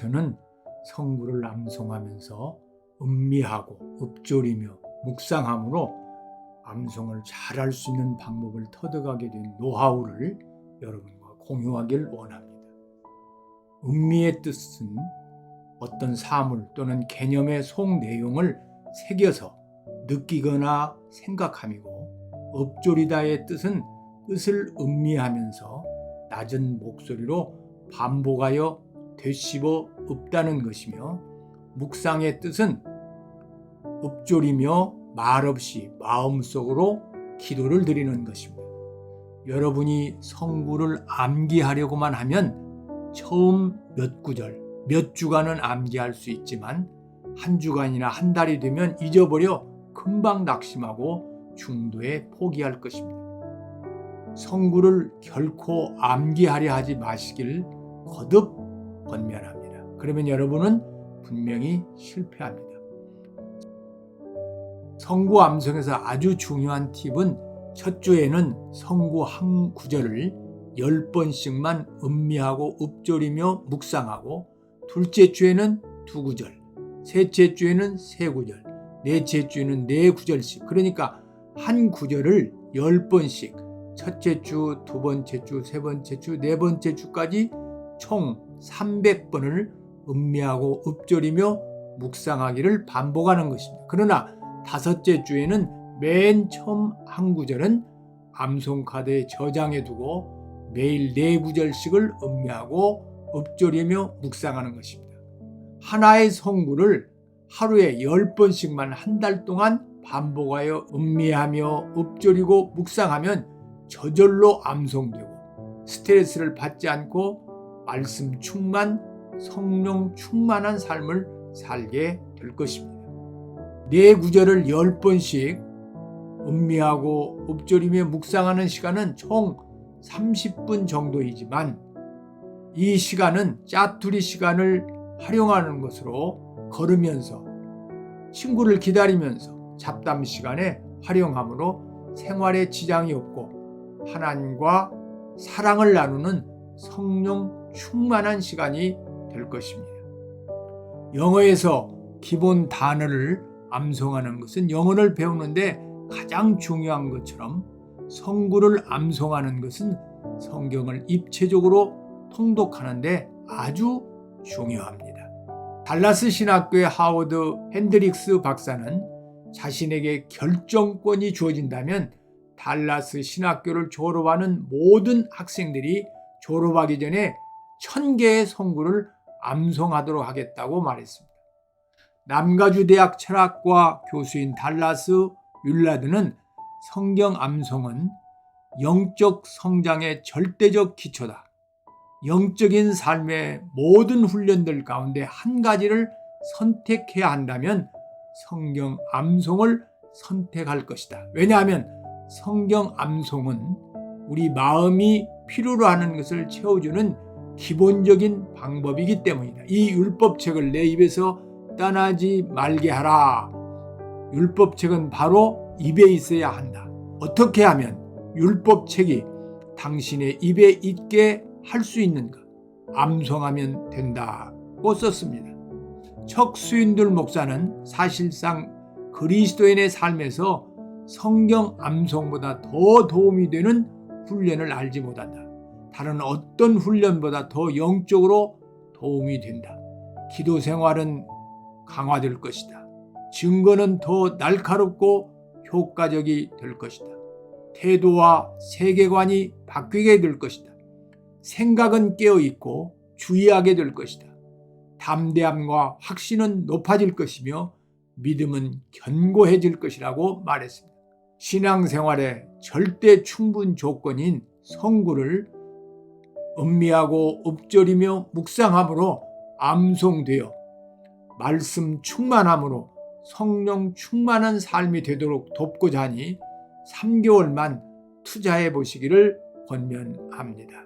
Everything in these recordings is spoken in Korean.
성경에서는 성구를 암송하면서 음미하고 읊조리며 묵상함으로 암송을 잘할 수 있는 방법을 터득하게 된 노하우를 여러분과 공유하길 원합니다. 음미의 뜻은 어떤 사물 또는 개념의 속 내용을 새겨서 느끼거나 생각함이고, 읊조리다의 뜻은 뜻을 음미하면서 낮은 목소리로 반복하여 되씹어 읊다는 것이며, 묵상의 뜻은 읊조리며 말없이 마음속으로 기도를 드리는 것입니다. 여러분이 성구를 암기하려고만 하면 처음 몇 구절, 몇 주간은 암기할 수 있지만 한 주간이나 한 달이 되면 잊어버려 금방 낙심하고 중도에 포기할 것입니다. 성구를 결코 암기하려 하지 마시길 거듭 권면합니다. 그러면 여러분은 분명히 실패합니다. 성구 암송에서 아주 중요한 팁은 첫 주에는 성구 한 구절을 10번씩만 음미하고 읊조리며 묵상하고, 둘째 주에는 2구절, 셋째 주에는 3구절, 넷째 주에는 4구절씩, 그러니까 한 구절을 10번씩 첫째 주, 두 번째 주, 세 번째 주, 네 번째 주까지 총 300번을 음미하고 읊조리며 묵상하기를 반복하는 것입니다. 그러나 다섯째 주에는 맨 처음 한 구절은 암송카드에 저장해 두고 매일 4구절씩을 음미하고 읊조리며 묵상하는 것입니다. 하나의 성구를 하루에 10번씩만 한 달 동안 반복하여 음미하며 읊조리고 묵상하면 저절로 암송되고 스트레스를 받지 않고 말씀 충만, 성령 충만한 삶을 살게 될 것입니다. 4구절을 10번씩 음미하고 읊조리며 묵상하는 시간은 총 30분 정도이지만, 이 시간은 짜투리 시간을 활용하는 것으로 걸으면서, 친구를 기다리면서 잡담 시간에 활용함으로 생활에 지장이 없고 하나님과 사랑을 나누는 성령 충만한 시간이 될 것입니다. 영어에서 기본 단어를 암송하는 것은 영어를 배우는데 가장 중요한 것처럼, 성구를 암송하는 것은 성경을 입체적으로 통독하는데 아주 중요합니다. 달라스 신학교의 하워드 핸드릭스 박사는 자신에게 결정권이 주어진다면 달라스 신학교를 졸업하는 모든 학생들이 졸업하기 전에 1000개의 성구를 암송하도록 하겠다고 말했습니다. 남가주 대학 철학과 교수인 달라스 윌라드는 성경 암송은 영적 성장의 절대적 기초다. 영적인 삶의 모든 훈련들 가운데 한 가지를 선택해야 한다면 성경 암송을 선택할 것이다. 왜냐하면 성경 암송은 우리 마음이 필요로 하는 것을 채워주는 기본적인 방법이기 때문이다. 이 율법책을 내 입에서 떠나지 말게 하라. 율법책은 바로 입에 있어야 한다. 어떻게 하면 율법책이 당신의 입에 있게 할 수 있는가? 암송하면 된다고 썼습니다. 척 스윈들 목사는 사실상 그리스도인의 삶에서 성경 암송보다 더 도움이 되는 훈련을 알지 못한다. 다른 어떤 훈련보다 더 영적으로 도움이 된다. 기도 생활은 강화될 것이다. 증거는 더 날카롭고 효과적이 될 것이다. 태도와 세계관이 바뀌게 될 것이다. 생각은 깨어있고 주의하게 될 것이다. 담대함과 확신은 높아질 것이며 믿음은 견고해질 것이라고 말했습니다. 신앙생활의 절대 충분 조건인 성구를 음미하고 읊조리며 묵상함으로 암송되어 말씀 충만함으로 성령 충만한 삶이 되도록 돕고자 하니 3개월만 투자해 보시기를 권면합니다.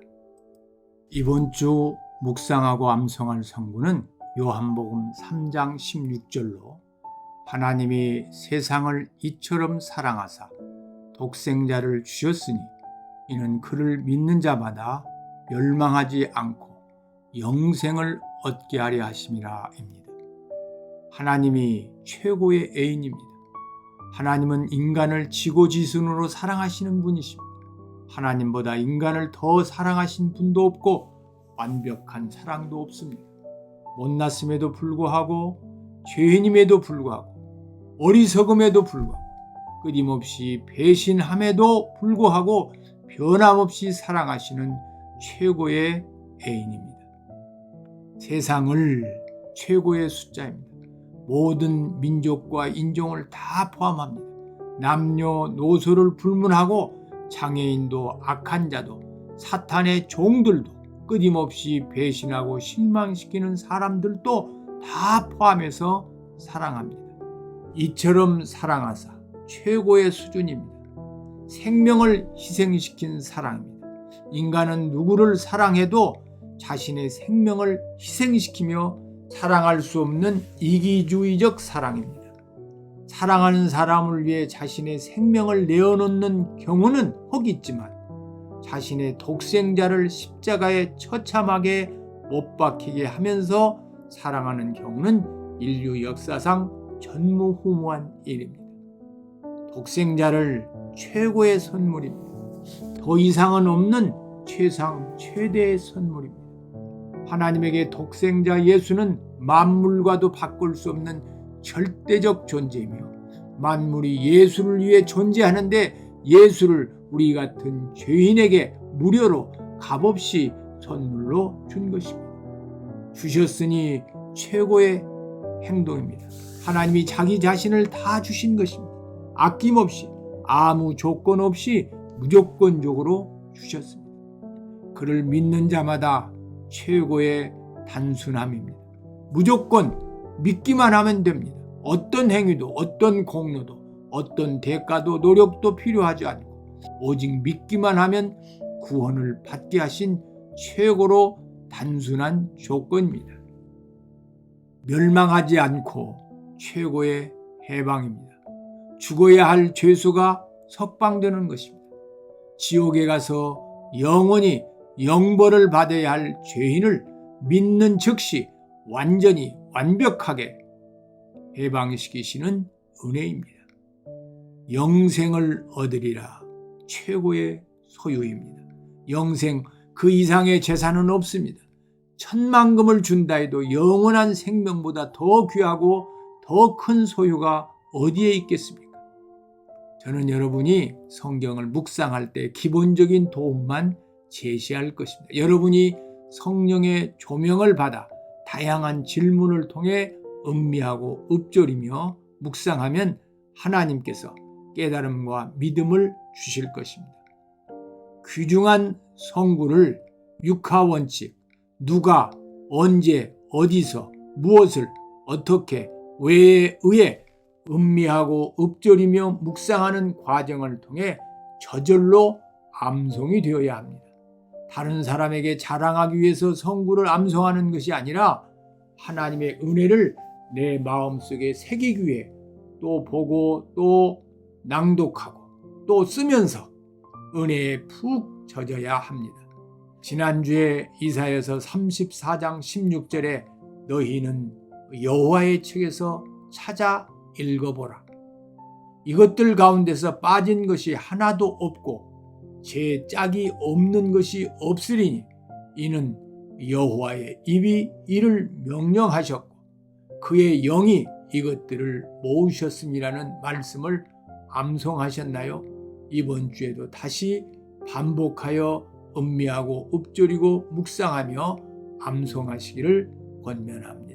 이번 주 묵상하고 암송할 성구는 요한복음 3장 16절로 하나님이 세상을 이처럼 사랑하사 독생자를 주셨으니 이는 그를 믿는 자마다 멸망하지 않고 영생을 얻게 하려 하심이라입니다. 하나님이 최고의 애인입니다. 하나님은 인간을 지고지순으로 사랑하시는 분이십니다. 하나님보다 인간을 더 사랑하신 분도 없고 완벽한 사랑도 없습니다. 못났음에도 불구하고, 죄인임에도 불구하고, 어리석음에도 불구하고, 끊임없이 배신함에도 불구하고 변함없이 사랑하시는 최고의 애인입니다. 세상을 최고의 숫자입니다. 모든 민족과 인종을 다 포함합니다. 남녀노소를 불문하고 장애인도 악한 자도 사탄의 종들도 끊임없이 배신하고 실망시키는 사람들도 다 포함해서 사랑합니다. 이처럼 사랑하사 최고의 수준입니다. 생명을 희생시킨 사랑입니다. 인간은 누구를 사랑해도 자신의 생명을 희생시키며 사랑할 수 없는 이기주의적 사랑입니다. 사랑하는 사람을 위해 자신의 생명을 내어놓는 경우는 혹 있지만 자신의 독생자를 십자가에 처참하게 못 박히게 하면서 사랑하는 경우는 인류 역사상 전무후무한 일입니다. 독생자를 최고의 선물입니다. 더 이상은 없는 최상 최대의 선물입니다. 하나님에게 독생자 예수는 만물과도 바꿀 수 없는 절대적 존재이며 만물이 예수를 위해 존재하는데 예수를 우리 같은 죄인에게 무료로 값없이 선물로 준 것입니다. 주셨으니 최고의 행동입니다. 하나님이 자기 자신을 다 주신 것입니다. 아낌없이 아무 조건 없이 무조건적으로 주셨습니다. 그를 믿는 자마다 최고의 단순함입니다. 무조건 믿기만 하면 됩니다. 어떤 행위도 어떤 공로도 어떤 대가도 노력도 필요하지 않고 오직 믿기만 하면 구원을 받게 하신 최고로 단순한 조건입니다. 멸망하지 않고 최고의 해방입니다. 죽어야 할 죄수가 석방되는 것입니다. 지옥에 가서 영원히 영벌을 받아야 할 죄인을 믿는 즉시 완전히 완벽하게 해방시키시는 은혜입니다. 영생을 얻으리라 최고의 소유입니다. 영생 그 이상의 재산은 없습니다. 천만금을 준다 해도 영원한 생명보다 더 귀하고 더 큰 소유가 어디에 있겠습니까? 저는 여러분이 성경을 묵상할 때 기본적인 도움만 제시할 것입니다. 여러분이 성령의 조명을 받아 다양한 질문을 통해 음미하고 읊조리며 묵상하면 하나님께서 깨달음과 믿음을 주실 것입니다. 귀중한 성구를 육하원칙, 누가, 언제, 어디서, 무엇을, 어떻게, 왜에 의해 음미하고 읊조리며 묵상하는 과정을 통해 저절로 암송이 되어야 합니다. 다른 사람에게 자랑하기 위해서 성구를 암송하는 것이 아니라 하나님의 은혜를 내 마음속에 새기기 위해 또 보고 또 낭독하고 또 쓰면서 은혜에 푹 젖어야 합니다. 지난주에 이사야서 34장 16절에 너희는 여호와의 책에서 찾아 읽어보라. 이것들 가운데서 빠진 것이 하나도 없고 제 짝이 없는 것이 없으리니 이는 여호와의 입이 이를 명령하셨고 그의 영이 이것들을 모으셨음이라는 말씀을 암송하셨나요? 이번 주에도 다시 반복하여 음미하고 읊조리고 묵상하며 암송하시기를 권면합니다.